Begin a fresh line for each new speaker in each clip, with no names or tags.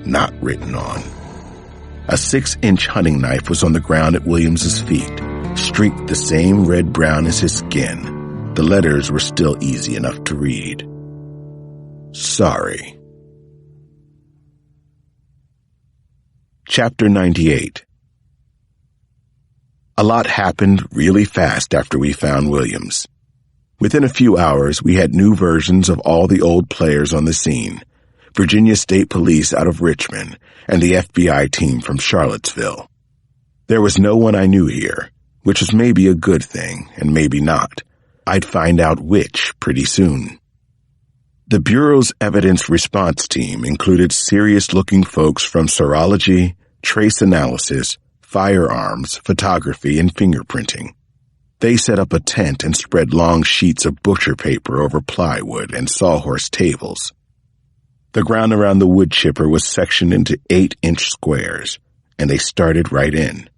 not written on. A 6-inch hunting knife was on the ground at Williams's feet, streaked the same red-brown as his skin. The letters were still easy enough to read. Sorry. Chapter 98. A lot happened really fast after we found Williams. Within a few hours, we had new versions of all the old players on the scene. Virginia State Police out of Richmond, and the FBI team from Charlottesville. There was no one I knew here, which was maybe a good thing, and maybe not. I'd find out which pretty soon. The Bureau's evidence response team included serious-looking folks from serology, trace analysis, firearms, photography, and fingerprinting. They set up a tent and spread long sheets of butcher paper over plywood and sawhorse tables. The ground around the wood chipper was sectioned into 8-inch squares, and they started right in,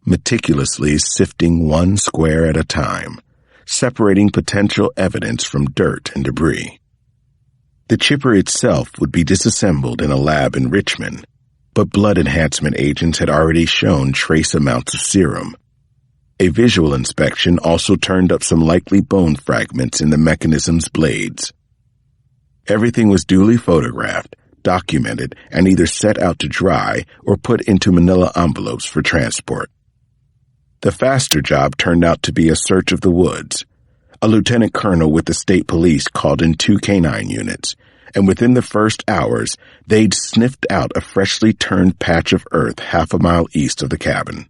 meticulously sifting one square at a time, separating potential evidence from dirt and debris. The chipper itself would be disassembled in a lab in Richmond, but blood enhancement agents had already shown trace amounts of serum. A visual inspection also turned up some likely bone fragments in the mechanism's blades. Everything was duly photographed, documented, and either set out to dry or put into manila envelopes for transport. The faster job turned out to be a search of the woods. A lieutenant colonel with the state police called in 2 canine units, and within the first hours, they'd sniffed out a freshly turned patch of earth half a mile east of the cabin.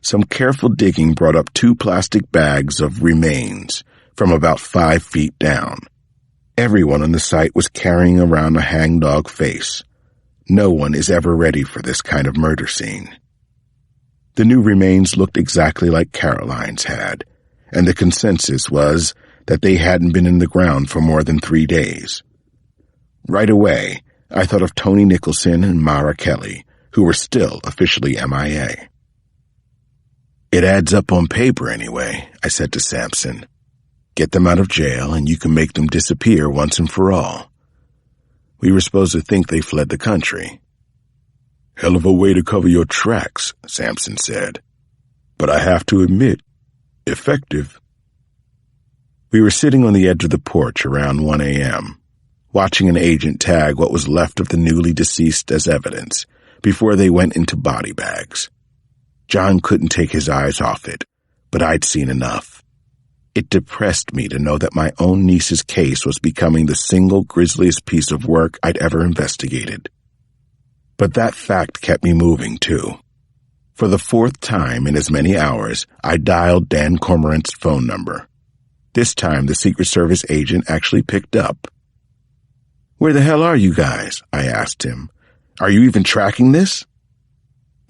Some careful digging brought up 2 plastic bags of remains from about 5 feet down. Everyone on the site was carrying around a hangdog face. No one is ever ready for this kind of murder scene. The new remains looked exactly like Caroline's had, and the consensus was that they hadn't been in the ground for more than 3 days. Right away, I thought of Tony Nicholson and Mara Kelly, who were still officially MIA. It adds up on paper anyway, I said to Sampson. Get them out of jail and you can make them disappear once and for all. We were supposed to think they fled the country. Hell of a way to cover your tracks, Sampson said. But I have to admit, effective. We were sitting on the edge of the porch around 1 a.m., watching an agent tag what was left of the newly deceased as evidence before they went into body bags. John couldn't take his eyes off it, but I'd seen enough. It depressed me to know that my own niece's case was becoming the single grisliest piece of work I'd ever investigated. But that fact kept me moving, too. For the 4th time in as many hours, I dialed Dan Cormorant's phone number. This time, the Secret Service agent actually picked up. "Where the hell are you guys?" I asked him. "Are you even tracking this?"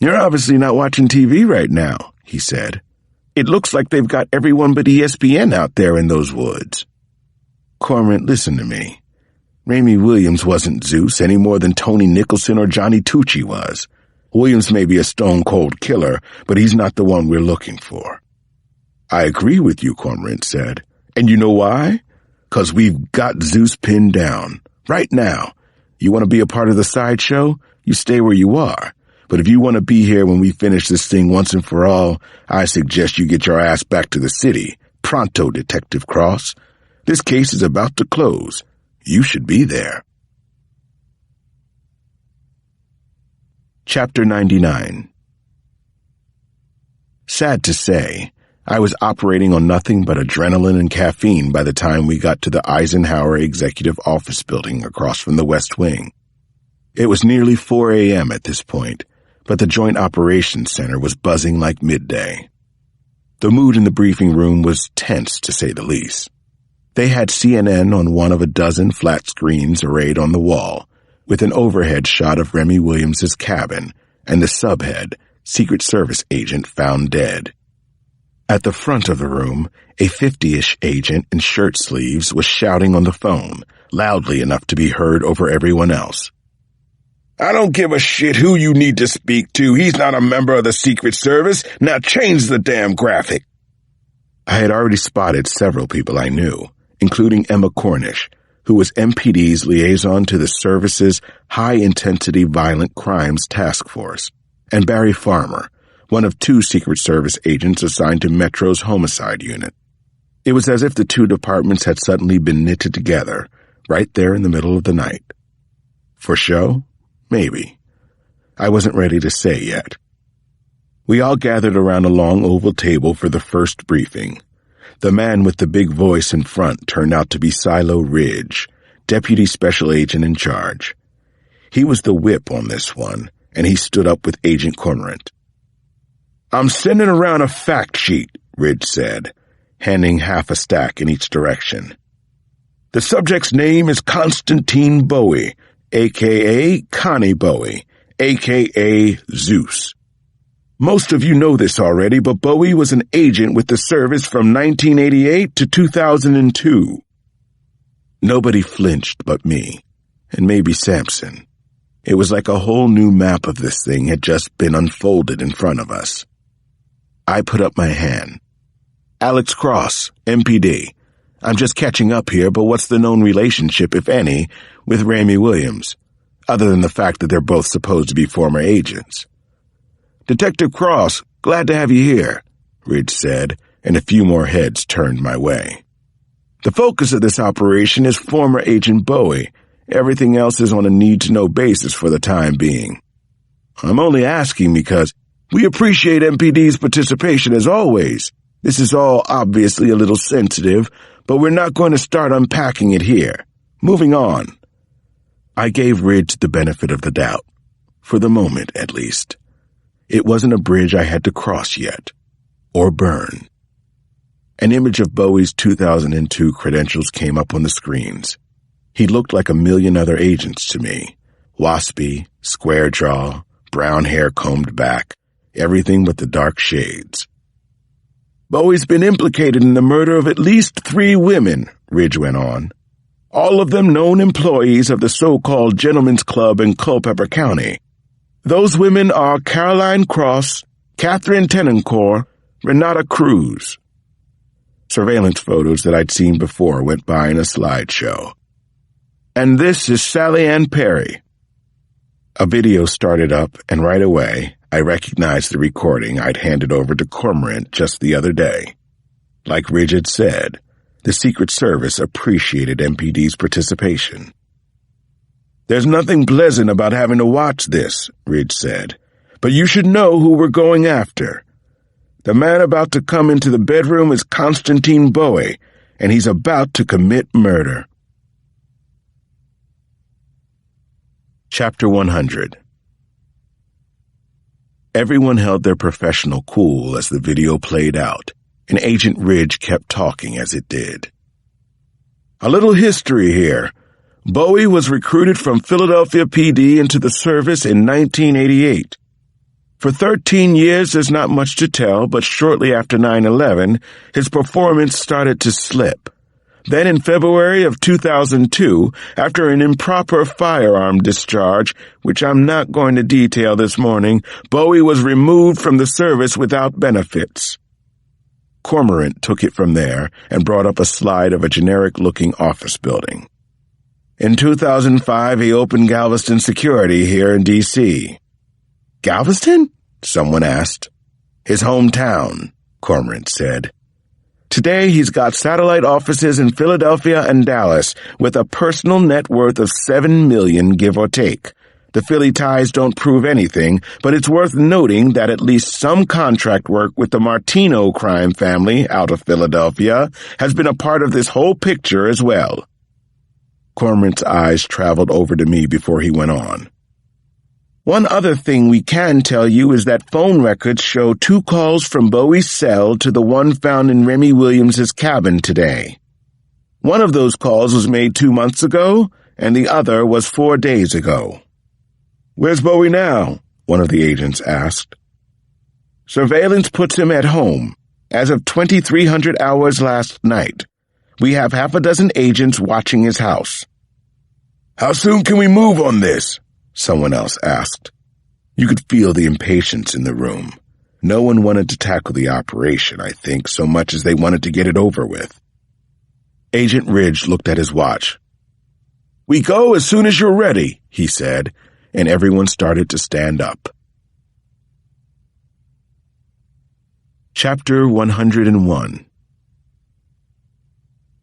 "You're obviously not watching TV right now," he said. "It looks like they've got everyone but ESPN out there in those woods." "Cormorant, listen to me. Ramey Williams wasn't Zeus any more than Tony Nicholson or Johnny Tucci was. Williams may be a stone-cold killer, but he's not the one we're looking for." "I agree with you," Cormorant said. "And you know why? 'Cause we've got Zeus pinned down. Right now. You want to be a part of the sideshow? You stay where you are. But if you want to be here when we finish this thing once and for all, I suggest you get your ass back to the city. Pronto, Detective Cross. This case is about to close. You should be there." Chapter 99. Sad to say, I was operating on nothing but adrenaline and caffeine by the time we got to the Eisenhower Executive Office Building across from the West Wing. It was nearly 4 a.m. at this point, but the Joint Operations Center was buzzing like midday. The mood in the briefing room was tense, to say the least. They had CNN on one of a dozen flat screens arrayed on the wall, with an overhead shot of Remy Williams's cabin and the subhead, Secret Service agent found dead. At the front of the room, a 50-ish agent in shirt sleeves was shouting on the phone, loudly enough to be heard over everyone else. "I don't give a shit who you need to speak to. He's not a member of the Secret Service. Now change the damn graphic." I had already spotted several people I knew, including Emma Cornish, who was MPD's liaison to the service's High-Intensity Violent Crimes Task Force, and Barry Farmer, one of 2 Secret Service agents assigned to Metro's Homicide Unit. It was as if the 2 departments had suddenly been knitted together, right there in the middle of the night. For show? Maybe. I wasn't ready to say yet. We all gathered around a long oval table for the first briefing. The man with the big voice in front turned out to be Silo Ridge, Deputy Special Agent in charge. He was the whip on this one, and he stood up with Agent Cormorant. "I'm sending around a fact sheet," Ridge said, handing half a stack in each direction. "The subject's name is Constantine Bowie, a.k.a. Connie Bowie, a.k.a. Zeus. Most of you know this already, but Bowie was an agent with the service from 1988 to 2002. Nobody flinched but me, and maybe Samson. It was like a whole new map of this thing had just been unfolded in front of us. I put up my hand. "Alex Cross, MPD. I'm just catching up here, but what's the known relationship, if any, with Remy Williams, other than the fact that they're both supposed to be former agents?" "Detective Cross, glad to have you here," Ridge said, and a few more heads turned my way. "The focus of this operation is former Agent Bowie. Everything else is on a need-to-know basis for the time being. I'm only asking because we appreciate MPD's participation as always. This is all obviously a little sensitive, but we're not going to start unpacking it here. Moving on." I gave Ridge the benefit of the doubt, for the moment at least. It wasn't a bridge I had to cross yet, or burn. An image of Bowie's 2002 credentials came up on the screens. He looked like a million other agents to me. Waspy, square jaw, brown hair combed back, everything but the dark shades. "Bowie's been implicated in the murder of at least 3 women," Ridge went on. "All of them known employees of the so-called Gentlemen's Club in Culpeper County. Those women are Caroline Cross, Catherine Tenencourt, Renata Cruz." Surveillance photos that I'd seen before went by in a slideshow. "And this is Sally Ann Perry." A video started up, and right away, I recognized the recording I'd handed over to Cormorant just the other day. Like Ridge had said, the Secret Service appreciated MPD's participation. "There's nothing pleasant about having to watch this," Ridge said, "but you should know who we're going after. The man about to come into the bedroom is Constantine Bowie, and he's about to commit murder." Chapter 100. Everyone held their professional cool as the video played out, and Agent Ridge kept talking as it did. "A little history here. Bowie was recruited from Philadelphia PD into the service in 1988. For 13 years there's not much to tell, but shortly after 9/11, his performance started to slip. Then in February of 2002, after an improper firearm discharge, which I'm not going to detail this morning, Bowie was removed from the service without benefits." Cormorant took it from there and brought up a slide of a generic-looking office building. "In 2005, he opened Galveston Security here in D.C. "Galveston?" someone asked. "His hometown," Cormorant said. "Today he's got satellite offices in Philadelphia and Dallas with a personal net worth of $7 million, give or take. The Philly ties don't prove anything, but it's worth noting that at least some contract work with the Martino crime family out of Philadelphia has been a part of this whole picture as well." Cormorant's eyes traveled over to me before he went on. "One other thing we can tell you is that phone records show 2 calls from Bowie's cell to the one found in Remy Williams's cabin today. One of those calls was made 2 months ago, and the other was 4 days ago." "Where's Bowie now?" one of the agents asked. "Surveillance puts him at home, as of 2300 hours last night. We have half a dozen agents watching his house." "How soon can we move on this?" someone else asked. You could feel the impatience in the room. No one wanted to tackle the operation, I think, so much as they wanted to get it over with. Agent Ridge looked at his watch. "We go as soon as you're ready," he said, and everyone started to stand up. Chapter 101.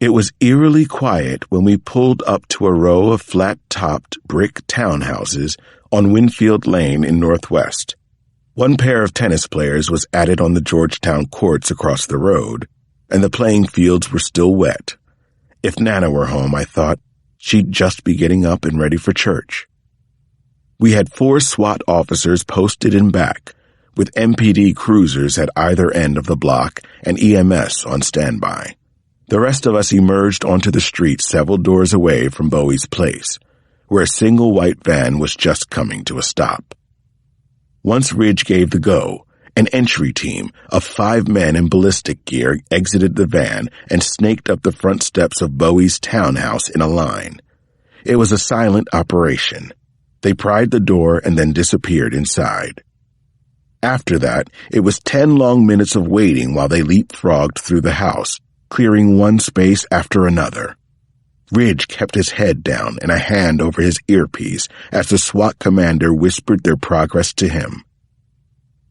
It was eerily quiet when we pulled up to a row of flat-topped brick townhouses on Winfield Lane in Northwest. One pair of tennis players was added on the Georgetown courts across the road, and the playing fields were still wet. If Nana were home, I thought, she'd just be getting up and ready for church. We had 4 SWAT officers posted in back, with MPD cruisers at either end of the block and EMS on standby. The rest of us emerged onto the street several doors away from Bowie's place, where a single white van was just coming to a stop. Once Ridge gave the go, an entry team of 5 men in ballistic gear exited the van and snaked up the front steps of Bowie's townhouse in a line. It was a silent operation. They pried the door and then disappeared inside. After that, it was 10 long minutes of waiting while they leapfrogged through the house, clearing one space after another. Ridge kept his head down and a hand over his earpiece as the SWAT commander whispered their progress to him.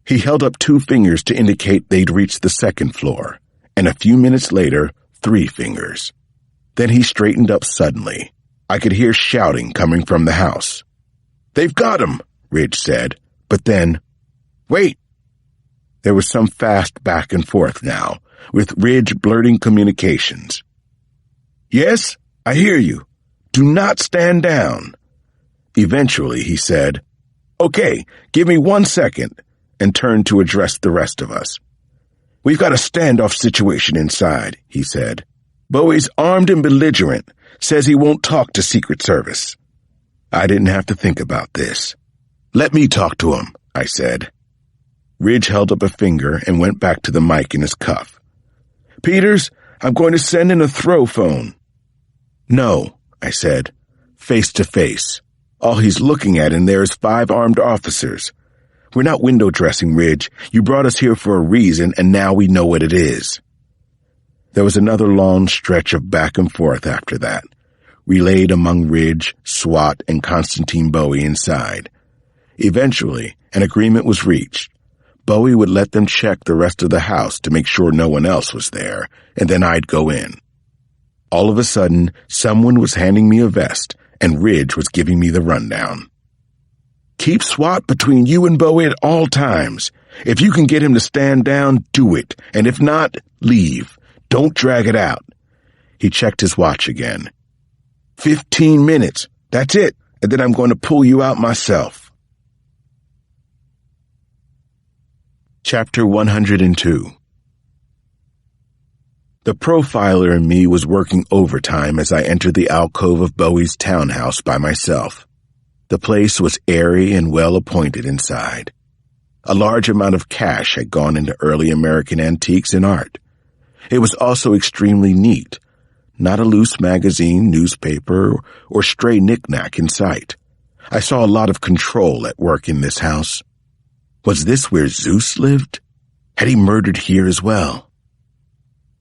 He held up 2 fingers to indicate they'd reached the 2nd floor, and a few minutes later, 3 fingers. Then he straightened up suddenly. I could hear shouting coming from the house. "They've got him," Ridge said, but then, "Wait." There was some fast back and forth now, with Ridge blurting communications. "Yes, I hear you. Do not stand down." Eventually, he said, "Okay, give me 1 second," and turned to address the rest of us. "We've got a standoff situation inside," he said. "Bowie's armed and belligerent, says he won't talk to Secret Service." I didn't have to think about this. "Let me talk to him," I said. Ridge held up a finger and went back to the mic in his cuff. "Peters, I'm going to send in a throw phone." "No," I said, face to face. All he's looking at in there is 5 armed officers. "We're not window dressing, Ridge. You brought us here for a reason, and now we know what it is." There was another long stretch of back and forth after that, relayed among Ridge, SWAT, and Constantine Bowie inside. Eventually, an agreement was reached. Bowie would let them check the rest of the house to make sure no one else was there, and then I'd go in. All of a sudden, someone was handing me a vest, and Ridge was giving me the rundown. "Keep SWAT between you and Bowie at all times. If you can get him to stand down, do it, and if not, leave. Don't drag it out." He checked his watch again. 15 minutes. That's it, and then I'm going to pull you out myself. Chapter 102. The profiler in me was working overtime as I entered the alcove of Bowie's townhouse by myself. The place was airy and well-appointed inside. A large amount of cash had gone into early American antiques and art. It was also extremely neat. Not a loose magazine, newspaper, or stray knick-knack in sight. I saw a lot of control at work in this house. Was this where Zeus lived? Had he murdered here as well?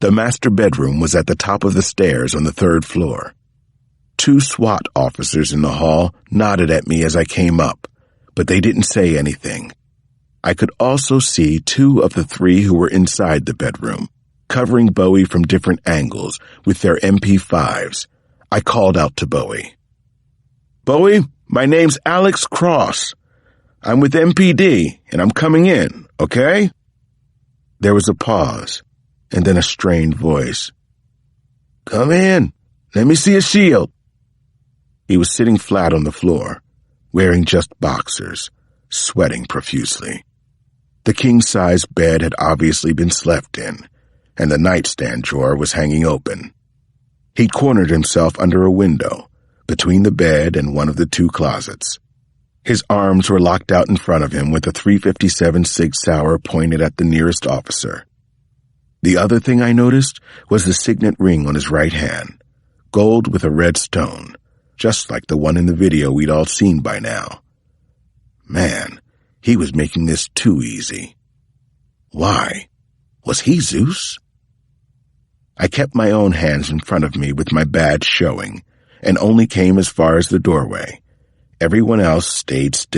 The master bedroom was at the top of the stairs on the 3rd floor. 2 SWAT officers in the hall nodded at me as I came up, but they didn't say anything. I could also see 2 of the 3 who were inside the bedroom, covering Bowie from different angles with their MP5s. I called out to Bowie. "Bowie, my name's Alex Cross. I'm with MPD, and I'm coming in, okay?" There was a pause, and then a strained voice. "Come in. Let me see a shield." He was sitting flat on the floor, wearing just boxers, sweating profusely. The king-size bed had obviously been slept in, and the nightstand drawer was hanging open. He'd cornered himself under a window, between the bed and one of the 2 closets. His arms were locked out in front of him with a .357 Sig Sauer pointed at the nearest officer. The other thing I noticed was the signet ring on his right hand, gold with a red stone, just like the one in the video we'd all seen by now. Man, he was making this too easy. Why? Was he Zeus? I kept my own hands in front of me with my badge showing, and only came as far as the doorway. Everyone else stayed still.